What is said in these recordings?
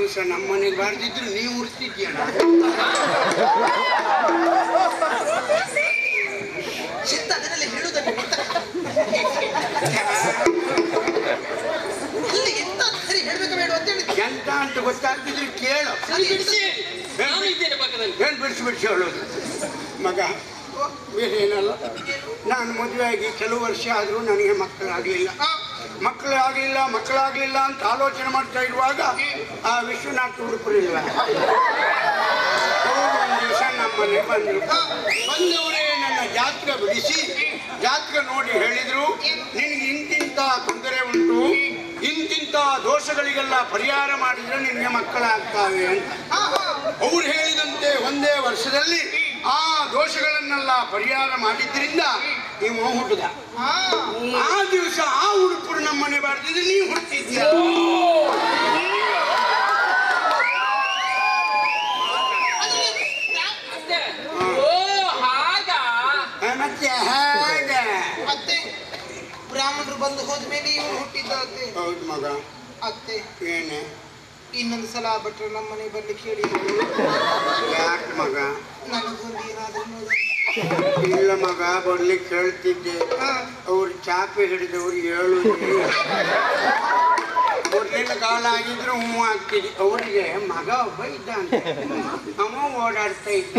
ದಿವಸ ನಮ್ಮನೆಗೆ ಬಾರ್ದಿದ್ರು ನೀವು ಉರ್ತಿದ್ಯಣ್ಣ. ಚಿತ್ತ ಅದನ್ನೆಲ್ಲ ಹೇಳುವುದನ್ನು ಅಲ್ಲಿ ಎಂತ ಸರಿ ಹೇಳ್ಬೇಕು ಬೇಡ ಅಂತ ಹೇಳಿ ಎಂತ ಅಂತ ಗೊತ್ತಾಗ್ತಿದ್ರು ಕೇಳು. ಏನ್ ಬಿಡಿಸಿ ಬಿಡಿಸಿ ಹೇಳೋದು ಮಗ, ಬೇರೆ ಏನಲ್ಲ. ನಾನು ಮದುವೆ ಆಗಿ ಕೆಲವು ವರ್ಷ ಆದರೂ ನನಗೆ ಮಕ್ಕಳಾಗಲಿಲ್ಲ ಅಂತ ಆಲೋಚನೆ ಮಾಡ್ತಾ ಇರುವಾಗ ಆ ವಿಶ್ವನಾಥ್ ಉಡುಪರಿಲ್ಲ ಒಂದು ದಿವಸ ನಮ್ಮನೆ ಬಂದವರೇ ನನ್ನ ಜಾತಕ ಬಿಡಿಸಿ ಜಾತಕ ನೋಡಿ ಹೇಳಿದ್ರು, ನಿನಗೆ ಇಂತಿಂತ ತೊಂದರೆ ಉಂಟು, ಇಂತಿಂತ ದೋಷಗಳಿಗೆಲ್ಲ ಪರಿಹಾರ ಮಾಡಿದ್ರೆ ನಿನಗೆ ಮಕ್ಕಳಾಗ್ತಾವೆ ಅಂತ. ಅವ್ರು ಹೇಳಿದಂತೆ ಒಂದೇ ವರ್ಷದಲ್ಲಿ ಆ ದೋಷಗಳನ್ನೆಲ್ಲ ಪರಿಹಾರ ಮಾಡಿದ್ರಿಂದ ನೀವು ಹುಟ್ಟಿದ. ಆ ದಿವಸ ಆ ಉಡುಪರು ನಮ್ಮನೆ ಬಾರ್ದಿದ್ರೆ ನೀವು ಹುಟ್ಟಿದ್ಯಾ. ಮತ್ತೆ ಹಾಗೆ ಅತ್ತೆ ಬ್ರಾಹ್ಮಣರು ಬಂದು ಹೋದ್ಮೇಲೆ ಇವನು ಹುಟ್ಟಿದ್ದೆ. ಹೌದು ಮಗ. ಅತ್ತೆ ಏನೇ ಇನ್ನೊಂದು ಸಲ ಭಟ್ರು ನಮ್ಮನೆ ಬರ್ಲಿಕ್ಕೆ ಹೇಳಿ. ಯಾಕೆ ಮಗ? ನನಗೊಂದು ಏನಾದ್ರು ಇಲ್ಲ ಮಗ, ಬರ್ಲಿಕ್ಕೆ ಹೇಳ್ತಿದ್ದೆ. ಅವ್ರು ಚಾಪೆ ಹಿಡಿದವ್ರು ಹೇಳುದು ಮೊದಲಿನ ಕಾಲ ಆಗಿದ್ರು ಹೂ ಆಗ್ತಿದ್ದೆ. ಅವ್ರಿಗೆ ಮಗ ಒಬ್ಬ ಇದ್ದಂತೆ, ಅವ ಓಡಾಡ್ತಾ ಇದ್ದ.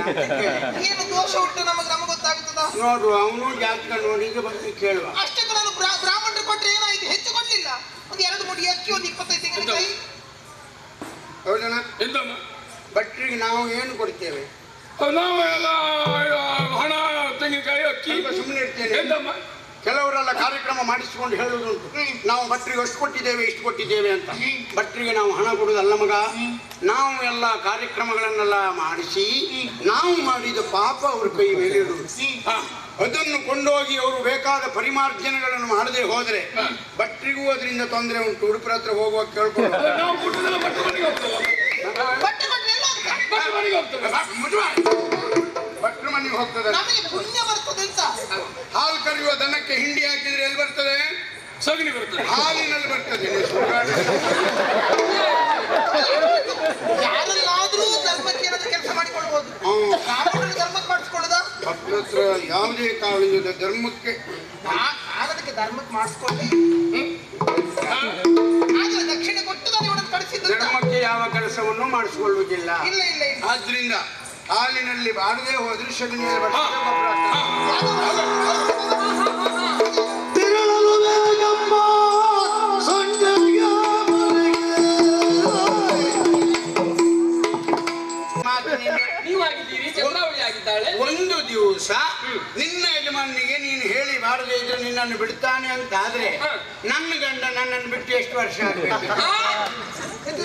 ಏನು ದೋಷ ಉಂಟು ನಮಗೆ ಗೊತ್ತಾಗ್ತದ? ನೋಡು, ಅವನು ಜಾತಕ ನೋಡಿ ಬರ್ಲಿಕ್ಕೆ ಕೇಳುವ. ಅಷ್ಟಕ್ಕೆ ನಾನು ಬ್ರಾಹ್ಮಣರು ಕೊಟ್ಟರೆ ಏನಾಯ್ತು? ಹೆಚ್ಚು ಕೊಡ್ಲಿಲ್ಲ. ಒಂದು 2 ಅಕ್ಕಿ, ಒಂದು 25 ತೆಂಗಿನಕಾಯಿ. ಹೌದಣ್ಣ? ಭಟ್ರಿಗೆ ನಾವು ಏನು ಕೊಡ್ತೇವೆ? ನಾವು ಎಲ್ಲ ಹಣ, ತೆಂಗಿನಕಾಯಿ, ಅಕ್ಕಿ. ಸುಮ್ಮನೆ ಇರ್ತೇನೆ. ಕೆಲವರೆಲ್ಲ ಕಾರ್ಯಕ್ರಮ ಮಾಡಿಸಿಕೊಂಡು ಹೇಳುವುದುಂಟು, ನಾವು ಭಟ್ರಿಗೆ ಅಷ್ಟು ಕೊಟ್ಟಿದ್ದೇವೆ ಇಷ್ಟು ಕೊಟ್ಟಿದ್ದೇವೆ ಅಂತ. ಭಟ್ರಿಗೆ ನಾವು ಹಣ ಕೊಡುವುದಲ್ಲ ಮಗ, ನಾವು ಎಲ್ಲ ಕಾರ್ಯಕ್ರಮಗಳನ್ನೆಲ್ಲ ಮಾಡಿಸಿ ನಾವು ಮಾಡಿದ ಪಾಪ ಅವ್ರ ಕೈ ಮೇಲೆ ಇಡುವುದು. ಅದನ್ನು ಕೊಂಡೋಗಿ ಅವರು ಬೇಕಾದ ಪರಿಮಾರ್ಜನೆಗಳನ್ನು ಮಾಡದೆ ಹೋದ್ರೆ ಭಟ್ರಿಗೂ ಅದರಿಂದ ತೊಂದರೆ ಉಂಟು. ಉಡುಪರ ಹತ್ರ ಹೋಗುವಾಗ ಕೇಳ್ಕೊಂಡು ಭಟ್ರ ಮನೆಗೆ ಹೋಗ್ತದೆ. ಹಾಲು ಕರೆಯುವ ದನಕ್ಕೆ ಹಿಂಡಿ ಹಾಕಿದ್ರೆ ಎಲ್ಲಿ ಬರ್ತದೆ? ಸಗಣಿ ಬರ್ತದೆ, ಹಾಲಿನಲ್ಲಿ ಬರ್ತದೆ. ಯಾರಲ್ಲಾದ್ರೂ ಧರ್ಮಕ್ಕೆ ಏನಾದ್ರೂ ಕೆಲಸ ಮಾಡಿಕೊಳ್ಬಹುದು. ಧರ್ಮಕ್ಕೆ ಮಾಡಿಸ್ಕೊಳ್ಳೋದ ಭಟ್ರ ಹತ್ರ ಯಾವುದೇ ಕಾರಣದ ಧರ್ಮಕ್ಕೆ ಆಗದಕ್ಕೆ ಧರ್ಮಕ್ಕೆ ಮಾಡಿಸ್ಕೊಳ್ಳಿ. ಆದ್ರೆ ದಕ್ಷಿಣೆ ಕೊಟ್ಟು ನಾನು ಇವನನ್ನು ಕಳಿಸಿದ್ದು. ಧರ್ಮಕ್ಕೆ ಯಾವ ಕೆಲಸವನ್ನು ಮಾಡಿಸಿಕೊಳ್ಳುವುದಿಲ್ಲ. ಇಲ್ಲ ಇಲ್ಲ ಇಲ್ಲ. ಆದ್ರಿಂದ ಹಾಲಿನಲ್ಲಿ ಬಾರದೆ ಹೋದ್ರೆ ಸಗಣಿಯಲ್ಲಿ ಬರ್ತದೆ. ಒಂದು ದಿವಸ ನಿನ್ನ ಯಜಮಾನಿಗೆ ನೀನು ಹೇಳಿ ಬಾರದೆ ಇದ್ರೆ ನಿನ್ನನ್ನು ಬಿಡ್ತಾನೆ ಅಂತ ಆದ್ರೆ ನನ್ನ ಗಂಡ ನನ್ನನ್ನು ಬಿಟ್ಟು ಎಷ್ಟು ವರ್ಷ ಆಗ್ಬೇಕು?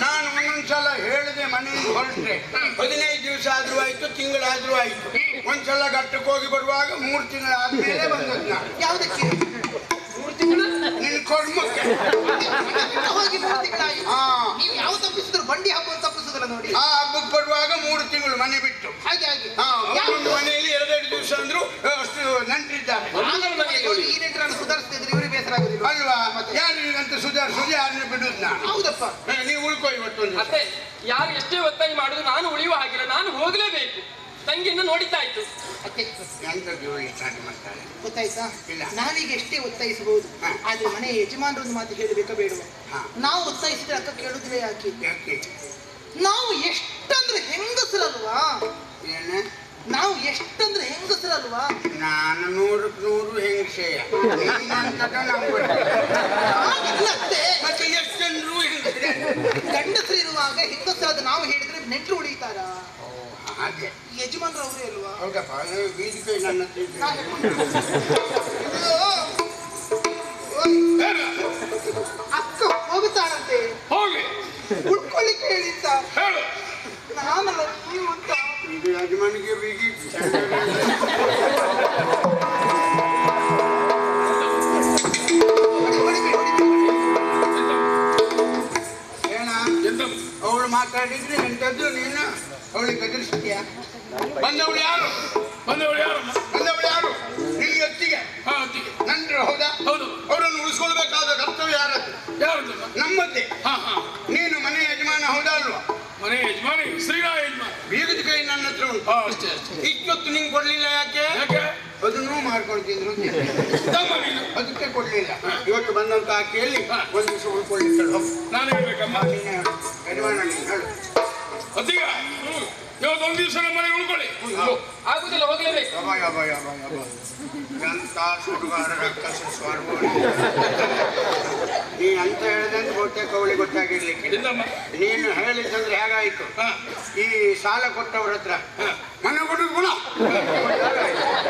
ನಾನು ಒಂದೊಂದ್ಸಲ ಹೇಳಿದೆ ಮನೆಯಿಂದ ಹೊರಟ್ರೆ 15 ದಿವಸ ಆದ್ರೂ ಆಯ್ತು, ತಿಂಗಳಾದ್ರೂ ಆಯ್ತು. ಒಂದ್ಸಲ ಘಟ್ಟಕ್ಕೆ ಹೋಗಿ ಬರುವಾಗ 3 ತಿಂಗಳಾದ್ಮೇಲೆ ಬಂದದ್ದು ನಾನು. ಯಾವುದಕ್ಕೆ? 3 ತಿಂಗಳು ನಿನ್ನ ಕೊಡ್ಮಕ್ಕೆ ಹೋಗಿ 3 ತಿಂಗಳಾಯಿತು. ನೀವು ಯಾವ ತಪ್ಪಿಸಿದ್ರು ಬಂಡಿ ಹಬ್ಬ ತಪ್ಪಿಸಿದ್ರ ನೋಡಿ. ಆ ಹಬ್ಬಕ್ಕೆ ಬರುವಾಗ 3 ತಿಂಗಳು ಮನೆ ಬಿಟ್ಟು ಹಾಗೆ ಹಾಗೆ ಒಂದು ಮನೆಯಲ್ಲಿ 2 ದಿವಸ ಅಂದ್ರು ಅಷ್ಟು ನಂಟಿದ್ದಾರೆ. ಈ ನೆಂಟರನ್ನು ಸುಧಾರಿಸ್ತಿದ್ರೆ ಇವರಿಗೆ ಬೇಸರ ಆಗುದಿಲ್ಲ ಅಲ್ವಾ? ಯಾರಿಗಂತ ಸುಧಾರಿಸೋದು ಯಾರನ್ನ ಬಿಡುದು ನಾನು. ಹೌದಪ್ಪ. ನೀವು ಉಳ್ಕೋ ಇವತ್ತೊಂದು. ಅತ್ತೆ ಯಾರು ಎಷ್ಟೇ ಒತ್ತಾಯ ಮಾಡುದು ನಾನು ಉಳಿಯುವ ಹಾಗಿಲ್ಲ, ನಾನು ಹೋಗ್ಲೇಬೇಕು. ತಂಗಿಯನ್ನು ನೋಡಿದ್ದಾಯ್ತು. ಸ್ಟಾರ್ಟ್ ಮಾಡ್ತಾರೆ ಗೊತ್ತಾಯ್ತಾ? ಇಲ್ಲ. ನಾವೀಗ ಎಷ್ಟೇ ಒತ್ತಾಯಿಸಬಹುದು, ಆದ್ರೆ ಮನೆ ಯಜಮಾನರೊಂದು ಮಾತು ಹೇಳಬೇಕಾ ಬೇಡುವ? ನಾವು ಒತ್ತಾಯಿಸಿದ್ರೆ ಅಕ್ಕ ಕೇಳುದಿಲ್ಲ. ಯಾಕೆ? ನಾವು ಎಷ್ಟಂದ್ರೆ ಹೆಂಗಸರಲ್ವಾ? ನಾವು ಎಷ್ಟಂದ್ರೆ ಹೆಂಗಸರಲ್ವಾ? ನಾನು 100ಕ್ಕೆ 100 ಹೆಂಗಸೆಯ. ಮತ್ತೆ ಎಷ್ಟಂದ್ರು ಗಂಡಸರು ಇರುವಾಗ ಹೆಂಗಸರಾದ ನಾವು ಹೇಳಿದ್ರೆ ನೆಂಟರು ಉಳಿತಾರ? ಹಾಗೆ ಯಜಮಾನ್ರು ಅವರೇ ಅಲ್ವಾ? ಹೌದಪ್ಪ. ಬೀದಿಗೆ ನನ್ನ ಅಕ್ಕ ಹೋಗುತ್ತಾಳಂತೆ, ಹೋಗಿ ಉಳ್ಕೊಳ್ಳಿಕ್ಕೆ ಹೇಳಿದ್ದ. ನಾನಲ್ಲ ನೀವು ಅಂತ. ಇದು ಯಜಮಾನಿಗೆ ಬೀಗಿ ಏನ ಅವಳು ಮಾತಾಡಿದ್ರೆ ಎಂತದ್ದು ನೀನು ಅವಳಿಗೆ ಗದರಿಸ್ತೀಯ? ಬಂದವಳು ಯಾರು? ನಿನ್ಗೆ ಹೊತ್ತಿಗೆ ನಂಟ್ರು ಹೌದಾ? ಹೌದು. ಅವರನ್ನು ಉಳಿಸ್ಕೊಳ್ಬೇಕಾದ ಕರ್ತವ್ಯ ಯಾರದ್ದು? ಯಾರದ್ದು? ನಮ್ಮದ್ದೇ. ಹಾ ಹಾ. ನೀನು ಮನೆ ಯಜಮಾನ ಹೌದಾ ಅಲ್ವಾ? ಮನೆ ಯಜಮಾನಿ ಶ್ರೀರಾಮ ಯಜಮಾನ. ಬೀಗದ ಕೈ ನನ್ನ ಹತ್ರ ಉಂಟು. ಅಷ್ಟೇ ಅಷ್ಟೇ. ಇಷ್ಟೊತ್ತು ನಿಂಗೆ ಕೊಡ್ಲಿಲ್ಲ ಯಾಕೆ? ಯಾಕೆ? ಅದನ್ನೂ ಮಾಡ್ಕೊಳ್ತಿದ್ರು ತಮ್ಮ ನೀನು ಅದಕ್ಕೆ ಕೊಡ್ಲಿಲ್ಲ. ಇವತ್ತು ಬಂದಂತ ಆಕೆಯಲ್ಲಿ ಒಂದು ದಿವಸ ಉಳ್ಕೊಳ್ಳಿಕ್ಕೆ ನಾನು ಹೇಳ್ಬೇಕಮ್ಮ. ನೀನೇ ಹೇಳು. ಯಜಮಾನ ನೀನು ಹೇಳು. ಅದೀಗ ಇವತ್ತೊಂದು ದಿವಸ ನಮ್ಮ ಮನೆ ಉಳ್ಕೊಳ್ಳಿ. ಆಗುದಿಲ್ಲ, ಹೋಗ್ಲೇಬೇಕು. ಅಬಾಯ್ ಅಬಾಯ್ ಅಬಾಯ್ ಅಬಾಯ್ ಎಂತ ಸುಡುಗಾರರ ಕಸ ಸ್ವಾರ್ಭ. ನೀ ಅಂತ ಹೇಳ್ದಂತ ಬಹುತೇಕ ಅವಳಿಗೆ ಗೊತ್ತಾಗಿರ್ಲಿಕ್ಕೆ. ಇಲ್ಲಮ್ಮ. ನೀನು ಹೇಳಿದಂದ್ರೆ ಹೇಗಾಯ್ತು? ಹಾ. ಈ ಸಾಲ ಕೊಟ್ಟವ್ರ ಹತ್ರ ಮನೆ ಕೊಟ್ಟದ ಗುಣ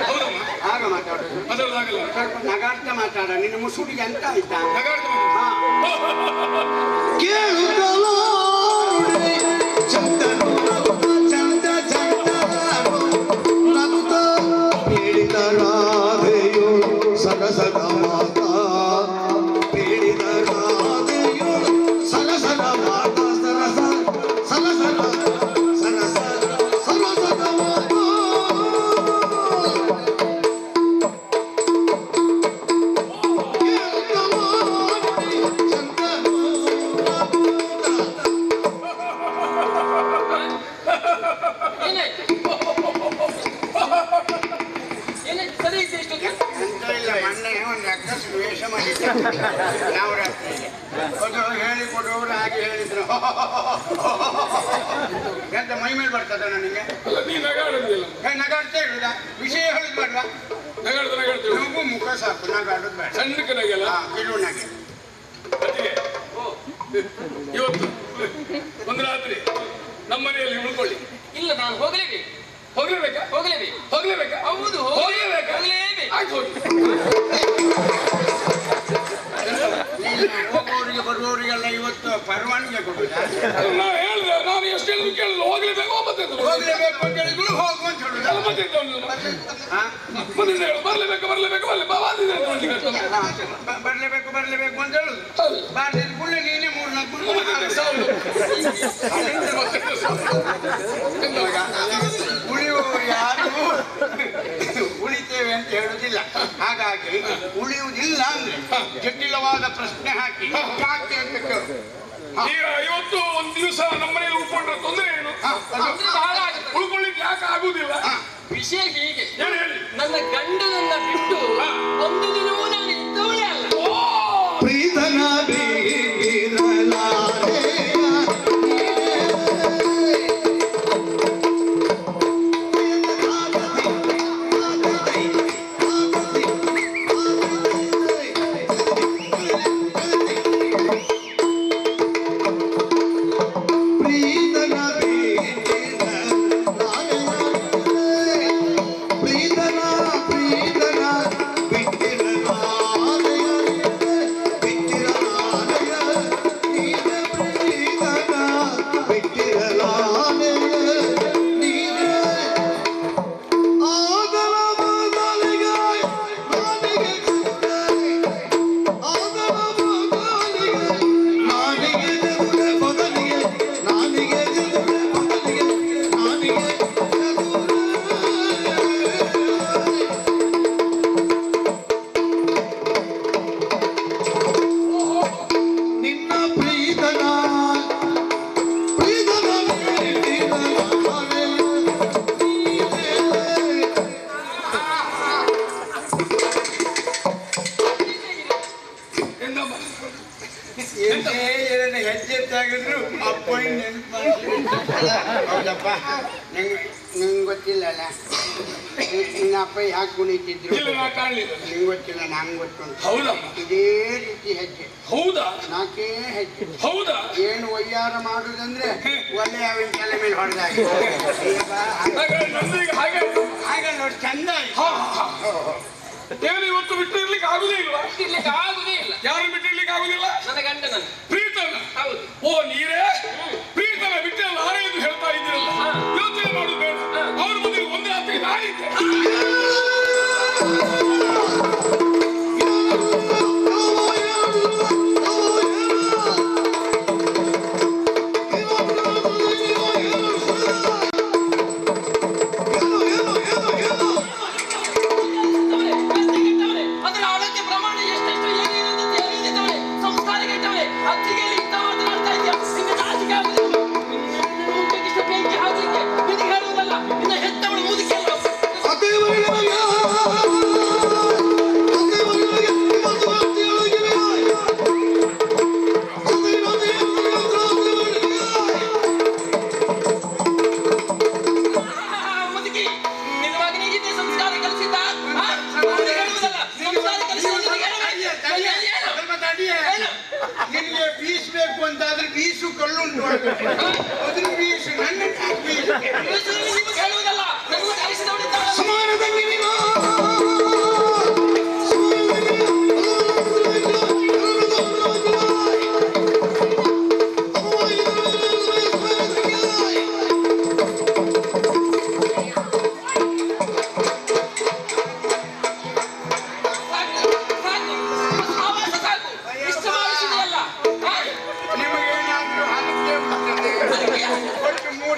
ಹೌದಮ್ಮ. ಆಗ ಮಾತಾಡೋದು. ಮಾತಾಡೋದಾಗಲ್ಲ. ಸ್ವಲ್ಪ ನಗಾಡ್ತಾ ಮಾತಾಡ. ನಿನ್ನ ಮುಸುಡಿಗೆ ಅಂತ ಆಯ್ತಾ? ನಗಾಡ್ತಾ ಹಾ. ಸಗಸಗ ಮಾತಾ ಬೇಡಿದ ರಾಧೆಯು ಸಗಸಗ ಮಾತಾ ಸರಸ ಸರಸಗ ಸರಸ ಸರಸಗ ಮಾತಾ ಏನಾಯ್ತು? ಏನಾಯ್ತು? ಸರಿ ಇತ್ತು ಇಷ್ಟೊತ್ತು. ಎಂತ ಇಲ್ಲ, ಮೊನ್ನೆ ಒಂದು ಅಕ್ಕಸ್ ವೇಷ ಮಾಡಿದ್ದೆ ನವರಾತ್ರಿಗೆ. ಅದು ಹೇಳಿಕೊಡುವವರು ಹಾಗೆ ಹೇಳಿದ್ರು. ಎಂತ ಮೈ ಮೇಲೆ ಬರ್ತದ ನನಗೆ? ನೀ ನಗಾಡುದಿಲ್ಲ. ನಗಾಡ್ತಾ ಇಡುದ? ವಿಷಯ ಹೇಳುದು ಬೇಡ. ನಗಾಡ್ತೀವಿ. ನಮಗೂ ಮುಖ ಸಾಕು, ನಗಾಡುದು ಬೇಡ. ಸಣ್ಣಕ್ಕೆ ನಗಲ್ಲ. ಕಿರುನಾಗೆ ಅದಕ್ಕೆ ಇವತ್ತು ಒಂದು ರಾತ್ರಿ ನಮ್ಮ ಮನೆಯಲ್ಲಿ ಉಳ್ಕೊಳ್ಳಿ. ಇಲ್ಲ, ನಾನು ಹೋಗಲೇಬೇಕು. ಹೋಗ್ಲೇಬೇಕಾ? ಹೋಗಲೇಬೇಕು. ಹೋಗ್ಲೇಬೇಕಾ? ಹೌದು, ಹೋಗ್ಲೇಬೇಕಾ? ಹೋಗಲೇಬೇಕು. ಆಯ್ತು ಹೋಗಿ. ಹೋಗೋರಿಗೆ ಬರುವವರಿಗೆಲ್ಲ ಇವತ್ತು ಪರವಾನಗಿ ಕೊಡುದ? ನಾ ಹೇಳಿದೆ, ನಾನು ಎಷ್ಟು ಹೇಳಿದ್ರು ಕೇಳಿಲ್ಲ. ಹೋಗ್ಲೇಬೇಕು ಮತ್ತೆ ಹೋಗ್ಲೇಬೇಕು ಅಂತ ಹೇಳಿದ್ರು ಹೋಗು ಅಂತ ಹೇಳುದ? ಮತ್ತೆ ಬರ್ಲೇಬೇಕು ಬರ್ಲೇಬೇಕು ಅಂತ ಹೇಳುದು. ಬಾರ್ಲಿದ್ ಕೂಡಲೇ ನೀನೇ 3-4 ಉಳಿಯುವವರು ಯಾರು ಉಳಿತೇವೆ ಅಂತ ಹೇಳುದಿಲ್ಲ. ಹಾಗಾಗಿ ಉಳಿಯುವುದಿಲ್ಲ ಅಂದ್ರೆ ಜಟಿಲವಾದ ಪ್ರಶ್ನೆ ಹಾಕಿ ಯಾಕೆ ಅಂತ ಕೇಳು. ಈಗ ಇವತ್ತು ಒಂದು ದಿವಸ ನಮ್ಮ ಮನೆಯಲ್ಲಿ ಉಳ್ಕೊಂಡ್ರೆ ತೊಂದರೆ ಏನು? ಅಂದ್ರೆ ಬಹಳ ಆಗುತ್ತೆ. ಉಳ್ಕೊಳ್ಳಿಕ್ಕೆ ಯಾಕೆ ಆಗುದಿಲ್ಲ? ವಿಷಯ ಹೀಗೆ, ಏನು ಹೇಳಿ? ನನ್ನ ಗಂಡನನ್ನ ಬಿಟ್ಟು ಒಂದು ದಿನವೂ ನಾನು ಇದ್ದವಳೇ ಅಲ್ಲ. ಪ್ರೀತನ ಬೀರಲಾರೆ ಹೆಜ್ಜೆ ತಾಗಿದ್ರು ಅಪ್ಪ ನೆನಪು ಮಾಡಿ. ಹೌದಪ್ಪ, ನಿಂಗೆ ಗೊತ್ತಿಲ್ಲಲ್ಲ ನಿನ್ನ ಅಪ್ಪ ಯಾಕೆ ಕುಣಿತಿದ್ರು? ಇಲ್ಲ, ನಾ ಕಾಣಲಿಲ್ಲ. ನಿಂಗೆ ಗೊತ್ತಿಲ್ಲ, ನಂಗೆ ಗೊತ್ತುಂಟು. ಹೌದಮ್ಮ. ಇದೇ ರೀತಿ ಹೆಜ್ಜೆ, ಹೌದಾ? ನಾಲ್ಕೇ ಹೆಜ್ಜೆ. ಹೌದಾ? ಏನು ವಯ್ಯಾರ ಮಾಡುದಂದ್ರೆ ಒಳ್ಳೆ ಅವಿನ ತಲೆ ಮೇಲೆ ಹೊಡೆದಾಗ ನಮ್ದು ಈಗ ಹಾಗೆ ಹಾಗೆ ನೋಡಿ ಚಂದ ಆಯ್ತು. ಹಾ, ಹಾ, ಹಾ. ಏನು ಇವತ್ತು ಬಿಟ್ಟು ಇರ್ಲಿಕ್ಕೆ ಆಗುದೇ ಇಲ್ವಾ? ಇರ್ಲಿಕ್ಕೆ ಆಗುದೇ ಇಲ್ಲ. ಯಾರು ಬಿಟ್ಟು ಇರ್ಲಿಕ್ಕೆ ಆಗುದಿಲ್ಲ? ನನ್ನ ಗಂಡನನ್ನ. ಪ್ರೀತನ? ಹೌದು. ಓ ನೀರೇ ಪ್ರೀತನ ಬಿಟ್ಟೆ ನಾನೇ ಎಂದು ಹೇಳ್ತಾ ಇದ್ದೀರಲ್ಲ, ಯೋಚನೆ ಮಾಡುದು ಬೇಡ. ಅವ್ರ ಮುಂದೆ ಒಂದೇ ಹತ್ತಿಗೆ ನಾನಿದ್ದೆ. ಅದರ ಅಳತೆ ಪ್ರಮಾಣ ಎಷ್ಟೆಷ್ಟು ಏನೇನು ಸಂಸ್ಕಾರ ಕೆಟ್ಟವೇ.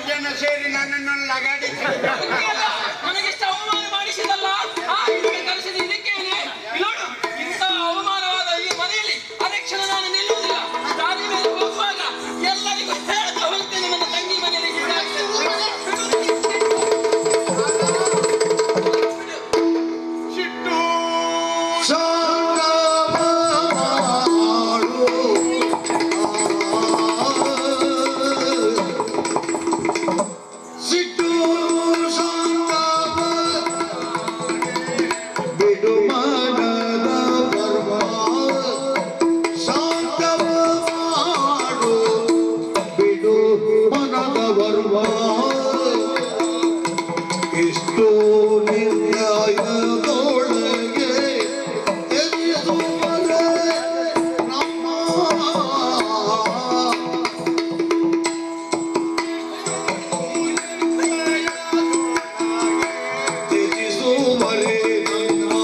ಜನ ಸೇರಿ ನನ್ನನ್ನು ಲಗಾಡಿ ನನಗೆಷ್ಟು ಅವಮಾನ ಮಾಡಿಸಿದಲ್ಲ ಇದಕ್ಕೆ ಕಲಿಸಿದ ಇದಕ್ಕೇನೆ ನೋಡು ಇಂಥ ಅವಮಾನವಾದ ಈ ಮನೆಯಲ್ಲಿ ಅನೇಕ್ಷಣ ನಾನು ನಿಲ್ಲುವುದಿಲ್ಲ. ದಾರಿ ಮೇಲೆ ಹೋಗುವಾಗ ಎಲ್ಲರಿಗೂ ಹೇಳ್ತಾ ಹೋಗ್ತೇನೆ ನನ್ನ ತಂಗಿ ಮನೆಯಲ್ಲಿ ಸಿಟ್ಟು ಎಷ್ಟು ನಿರ್ಣಯದೊಳಗೆ ಎನಿಸುವರೆ ನಮ್ಮ ತ್ಯಜಿಸುವರೆ ನಮ್ಮ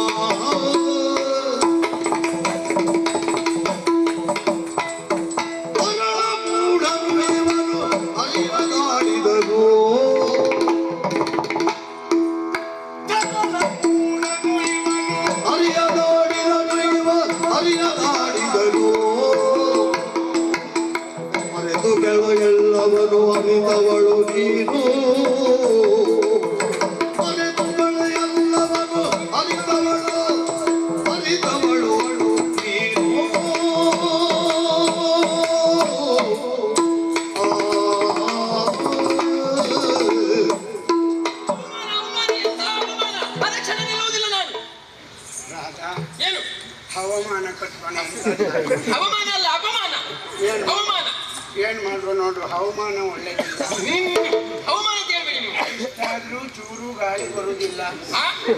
ಪರ ಮೂಢಮೇವನು ಅರಿಯದಾಡಿದನು ಅರಿಯದಾಡಿದನು ಮರೆತು ಎಲ್ಲವನು ಅರಿತವಳು ನೀನು ಮರೆತುಗಳು ಎಲ್ಲವನು ಅರಿತವಳು ನೀನು ಅನೇಕ್ಷಣ ನಿಲ್ಲುವುದಿಲ್ಲ ನಾನು. ರಾಧಾ ಏನು ಹವಾಮಾನ ಕಟ್ಕೊಂಡು ಅವಮಾನ ಅಲ್ಲ ಅಪಮಾನ. ಏನು? ಅವಮಾನ ಏನ್ ಮಾಡುವ ನೋಡ್ರು ಹವಾಮಾನ ಒಳ್ಳೆದಿಲ್ಲ. ಅವಮಾನ ಅಂತ ಹೇಳ್ಬೇಡಿ ನೀವು. ಆದ್ರೂ ಚೂರು ಗಾಳಿ ಬರುವುದಿಲ್ಲ.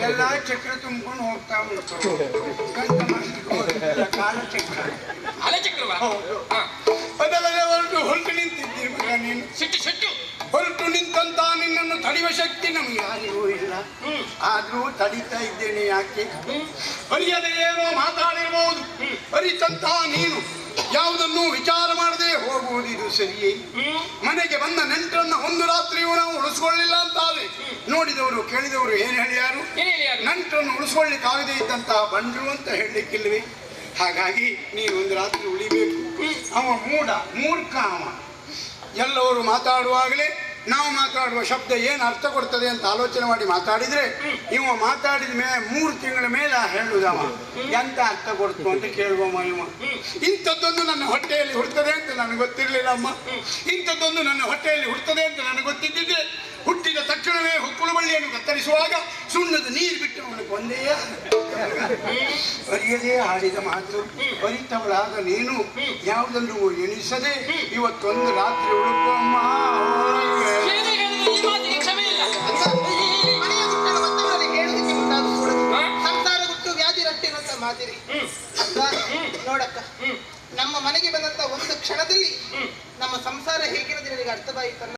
ಎಲ್ಲ ಚಕ್ರ ತುಂಬಿಕೊಂಡು ಹೋಗ್ತಾ ಉಂಟು. ಗಂಟ ಮಾಡ್ಲಿಕ್ಕೆ ಹೋಗುದಿಲ್ಲ, ಕಾಲಚಕ್ರ. ಅಲೆಚಕ್ರವ ಅದಲ್ಲದೆ ಹೊರಟು ನಿಂತಿದ್ದೀರಿ ಮಗ ನೀನು. ಸಿಟ್ಟು ಹೊರಟು ನಿಂತಂತ ನಿನ್ನನ್ನು ತಡೆಯುವ ಶಕ್ತಿ ನಮ್ಗೆ ಯಾರಿಗೂ ಇಲ್ಲ. ಆದ್ರೂ ತಡೀತಾ ಇದ್ದೇನೆ ಯಾಕೆ? ಅರಿಯದೆ ಏನೋ ಮಾತಾಡಿರ್ಬೋದು. ಅರಿತಂತ ನೀನು ಯಾವುದನ್ನು ವಿಚಾರ ಮಾಡದೆ ಹೋಗುವುದು ಇದು ಸರಿಯೇ? ಮನೆಗೆ ಬಂದ ನೆಂಟರನ್ನ ಒಂದು ರಾತ್ರಿಯೂ ನಾವು ಉಳಿಸ್ಕೊಳ್ಳಿಲ್ಲ ಅಂತಾದ್ರೆ ನೋಡಿದವರು ಕೇಳಿದವರು ಏನ್ ಹೇಳ್ಯಾರು? ನೆಂಟರನ್ನು ಉಳಿಸ್ಕೊಳ್ಳಿಕ್ಕಾಗದೆ ಇದ್ದಂತಹ ಬಂಡ್ರು ಅಂತ ಹೇಳಲಿಕ್ಕಿಲ್ವೇ? ಹಾಗಾಗಿ ನೀನು ಒಂದು ರಾತ್ರಿ ಉಳಿಬೇಕು. ಅವ ಮೂರ್ಖ ಅವ. ಎಲ್ಲವರು ಮಾತಾಡುವಾಗಲೇ ನಾವು ಮಾತಾಡುವ ಶಬ್ದ ಏನು ಅರ್ಥ ಕೊಡ್ತದೆ ಅಂತ ಆಲೋಚನೆ ಮಾಡಿ ಮಾತಾಡಿದ್ರೆ ಇವ ಮಾತಾಡಿದ ಮೇಲೆ 3 ತಿಂಗಳ ಮೇಲೆ ಹೇಳುದವ ಎಂತ ಅರ್ಥ ಕೊಡ್ತು ಅಂತ ಕೇಳುವ ಇವ. ಇಂಥದ್ದೊಂದು ನನ್ನ ಹೊಟ್ಟೆಯಲ್ಲಿ ಹುಡ್ತದೆ ಅಂತ ನನಗೆ ಗೊತ್ತಿರಲಿಲ್ಲ ಅಮ್ಮ. ಇಂಥದ್ದೊಂದು ನನ್ನ ಹೊಟ್ಟೆಯಲ್ಲಿ ಹುಡ್ತದೆ ಅಂತ ನನಗೆ ಗೊತ್ತಿದ್ದಿದ್ರೆ ಹುಟ್ಟಿದ ತಕ್ಷಣವೇ ಹುಕ್ಕುಳು ಬಳ್ಳಿಯನ್ನು ಕತ್ತರಿಸುವಾಗ ಸುಣ್ಣದ ನೀರು ಬಿಟ್ಟು ಅವನು ಕೊಂದೇ. ಅರಿಯದೇ ಆಡಿದ ಮಾತು. ಅರಿತವಳಾದ ನೀನು ಯಾವುದನ್ನು ಎಣಿಸದೆ ಇವತ್ತೊಂದು ರಾತ್ರಿ ಉಳುಕಮ್ಮ. ಕ್ಷಮೆ ಇಲ್ಲ. ಮನೆಯ ಗುಟ್ಟನ್ನು ಮತ್ತವರಲ್ಲಿ ಹೇಳಲಿಕ್ಕೆ ಮುಂದಾಗಕೂಡದು. ಸಂಸಾರ ಗುಟ್ಟು ವ್ಯಾಧಿ ರಟ್ಟಿರುವಂತ ಮಾತಿರಿ ಅಲ್ವಾ? ನೋಡಕ್ಕ, ನಮ್ಮ ಮನೆಗೆ ಬಂದಂತ ಒಂದು ಕ್ಷಣದಲ್ಲಿ ನಮ್ಮ ಸಂಸಾರ ಹೇಗಿರೋದು ನಿನಗೆ ಅರ್ಥವಾಯಿತಲ್ಲ.